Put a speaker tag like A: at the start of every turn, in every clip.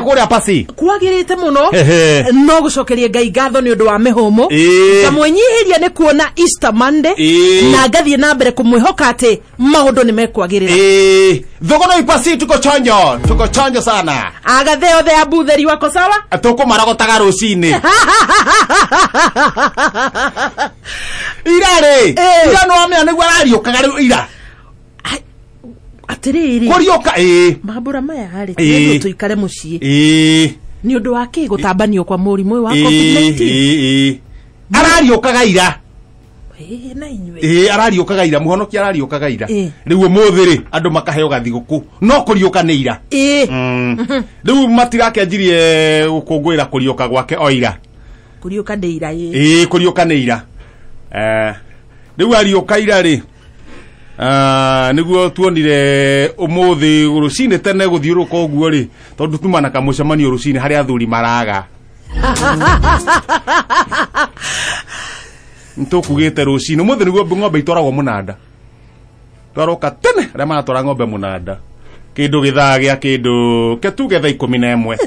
A: Kuria pasi
B: kwagirite muno no gucokerie Ngai ngatho ni undu wa mihumu kamwenyihiria ni kuona Easter Monday na ngathie na mbere kumwihoka ati maundu ni mekwagirira
A: thogono ipasi tuko chonjo sana
B: agatheo the abutheri wako sawa
A: tukumaragotaga rucini irare ira no amya niguo arariukaga riu ira
B: atiriri
A: kurioka
B: mabura maya hari ndio tuikare mucii ni undu wa ki gutambanio kwa murimu wa COVID-19
A: arariukaga ira
B: na inywe
A: arariukaga ira muhonokia arariukaga ira riu muthiri andu makaheo gathiguku no kuriuka ni ira riu matirakenjirie gukungwira kuriuka gwake oira
B: kuriuka ni ira
A: kuriuka ni ira riu ariuka ira ri niguo tuonire umuthi rucini tene guthiuruka uguo ri tondu tumana kamucemanio rucini hari athuri maraga ntukugite rucini umuthi niguo ng'ombe itwaragwo munanda twaroka tene aria maratwara ng'ombe munanda kindu githaa gia kindu ketuge thaa 11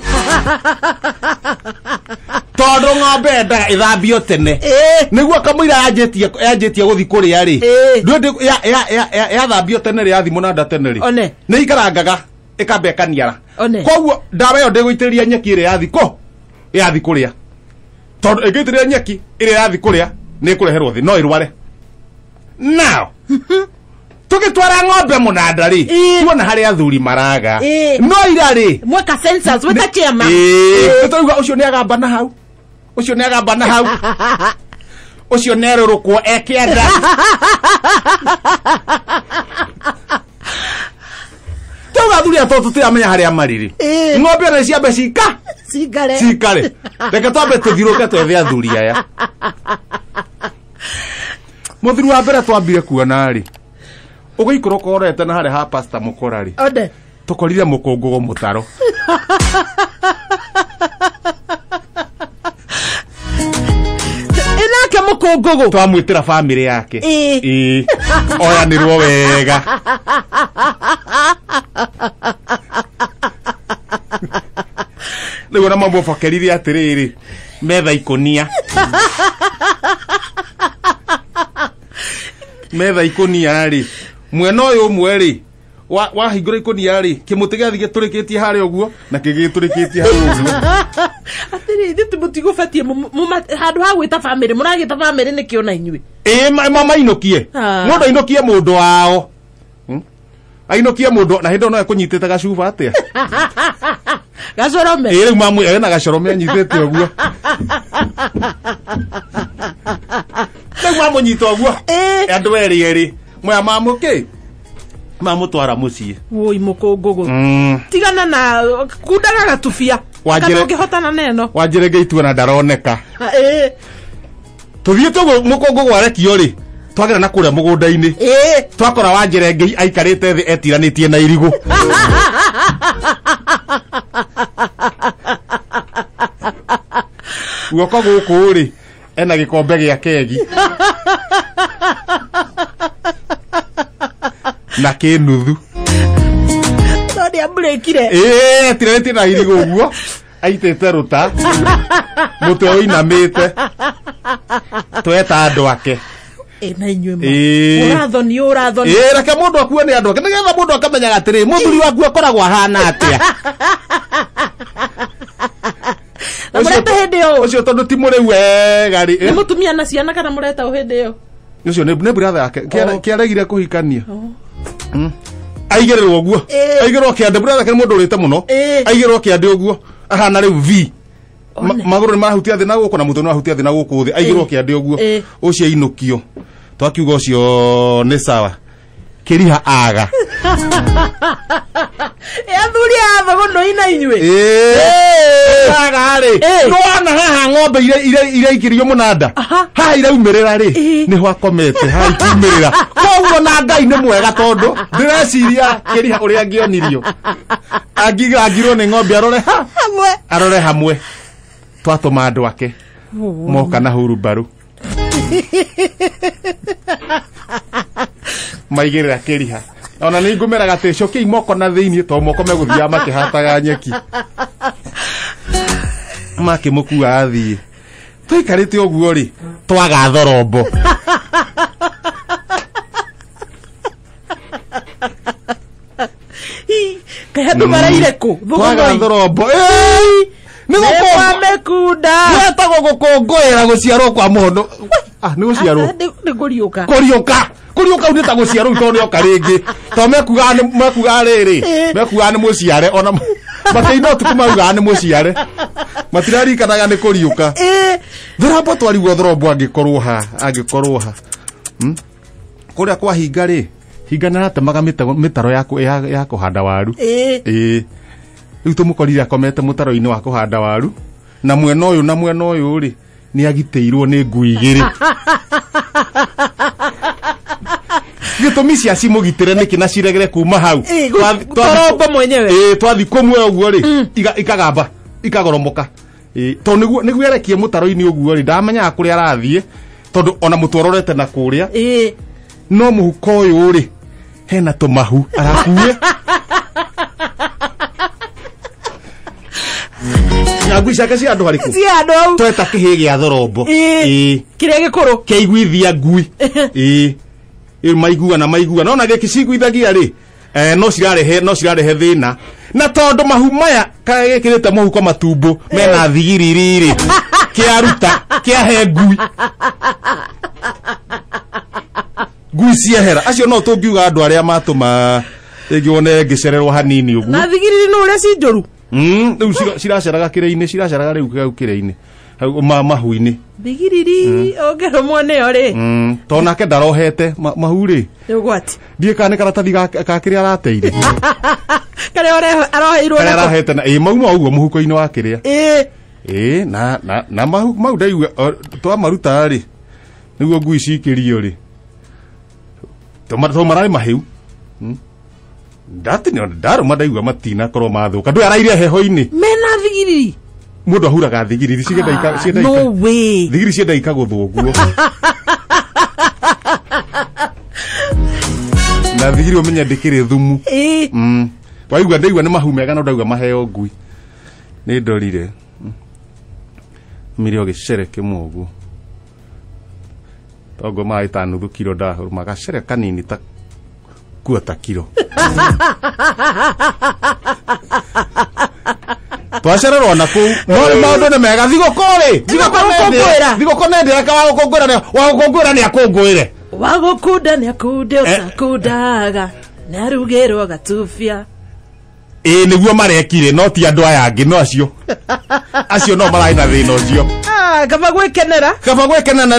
A: tondu ng'ombe ndaga ithambio tene niguo kamwira yanjitie guthi kuria ri ndu ya thambio tene ri yathi munanda tene ri ni ikarangaga ikambe kaniara koguo ndawa yo ndiguitiriria nyeki iri yathi kuria tondu ingitiriria nyeki iri yathi kuria ni kureherwo thi no irware now tugitwara ng'ombe munanda ri tuona hari athuri maraga no ira ri
B: mweka census weta chema
A: tuiga ucio ni agamba na hau ucio nerurukwo ekienda tuga athuri atoto tiramenya haria mariri ng'ombe na ciambe cikare reke twambe tuthiruke twethe athuri aya muthuri wa mbere twambire kuona ri ugiikoro korete na hari ha pastor mukorari tukorire mukungugo mutaro
B: inake mukungugo
A: twamwitira family yake oyanirwo wega nigo na mambo fakeririe atiriri metha ikonia metha ikonia ri mwena uyu umwe ri wa hingura ikonia ri kimuti giathi giturikitie hari uguo na kigiturikitie hari uguo
B: atiri thitu mutigo fatie handu ha gwita family muragita family ni kiona inyui
A: mama inokie mundu inokie mundu wao ainokie mundu na hindo no ekunyitite gacuba atia
B: gacorome
A: riu mamu ena gacorome anyitite uguo riu mamu nyito uguo andu eri mwa mamu ki mamu twara mucii
B: woi mukungugu tigana na kundaga gatufia kana ngihotana neno
A: wanjire ngeitua na ndaroneka tuthie tugo mukungugu arekio ri twagira na kuria mugunda-ini twakora wanjire ngei aikarite thi etiranitie na irigu guoko guku ri ena gikombe gia kegi na kinuthu
B: todi abrekire
A: tiranitie na irigu uguo aitete ruta mutwe uinamite tweta andu ake
B: na inywe urathoni
A: reke mundu akuo ni andu ake nigetha mundu akamenyaga atiri muthuri waku akoragwo ahana atia ucio tondu ti muri wega ri
B: ni mutumia na ciana kana mureta uhindi yo
A: ucio ni brother yake kiaregire kuhikania aigererwo uguo aigererwo kiande brother yake mundu urite muno aigererwo kiande uguo ahana riu vi maguru ni mahutia thi na guku na mutu ni mahutia thi na guku thi aigererwo kiande uguo ucio inukio twakiuga ucio ni sawa kiriha aga
B: athuri atho no ina inywe
A: aga ri nwana haha ng'ombe ire ikirio munanda ha iraumirira ri ni ho akomete ha ikimirira koguo na Ngai ni mwega tondu ndireciria kiriha uria ngionirio angirwo ni ng'ombe arore hamwe twatuma andu ake moka na hurubaru maigirira kiriha ona ni ngumeraga te coki moko na thiini to moko meguthia makihataga nyeki makimukua athii twikarite uguo ri twaga thorombo
B: kayandu maraire ku
A: twaga thorombo nigo
B: mekunda
A: weta gukongoera guciarwo kwa mono ni guciarwo
B: ni kuriuka
A: unita guciarwo tondu oka ringi to mekuga riri mekuga ni muciare ona makeino tukumauga ni muciare matirarikanaga ni kuriuka thorombo twarigwo thorombo angikorwo ha kuria kwa hinga ri hinga naratemaga mitaro ya kuhanda waru riu tumukorire akomete mutaro-ini wa kuhanda waru na mwena uyu ri ni agiteirwo ni ngui igiri gitumi cia cimugitire niki na ciregere kuma hau
B: thorombo mwenyewe
A: twathi kumwe uguo ri ikagamba ikagoromoka to niguo erekie mutaro-ini uguo ri ndamenyaga kuria arathie tondu ona mutwarorete na kuria no muhuko uyu ri hena tumahu arakuie ngui ciake cia andu hariku tweta kihi gia thorombo
B: kiria gikuru
A: keiguithia ngui maigua nona giki ciguithagia ri no cirarehe thina na tondu mahu maya gikirite muhuko matumbu mena thigiriri ri kiaruta kiahe ngui ciehera acio no tungiuga andu aria matuma ingione ngicererwo hanini uguo
B: na thigiriri no uria cinjuru
A: riu ciraceraga kire-ini ciraceraga riu kire-ini mahu-ini
B: thigiriri ongeromwo nio ri
A: to nake ndarohete mahu ri
B: ugwati
A: ndie kana karatathi ga kiria arateire
B: karia aroheirwo
A: karia arahete na mauma uguo muhuko-ini wa kiria na mahu ndaigua twamaruta ri niguo ngui cikirio ri to marari mahiu ndaruma ndaigua matina korwo mathuka ndu araire heho-ini
B: mena thigiriri
A: mundu ahuraga thigiriri cienda
B: no way
A: thigiriri cienda ikaguthwo guo na thigiriri umenya ndikiri thumu waigua ndaigua ni mahu mega no ndaigua maheo ngui ni ndorire mirio gicere kimwe uguo togo mai ta nuthu kilo ndahuruma gacere kanini ta kuota kilo twacererwo na kuu no ni maundu ni mega thigokonendera ka wagukungwira ni akungwire
B: wagukunda ni akunde utakundaga narugirwo gatufia
A: niguo marekire no ti andu aya angi no acio no marai na thina ucio
B: kaba gwekenera
A: na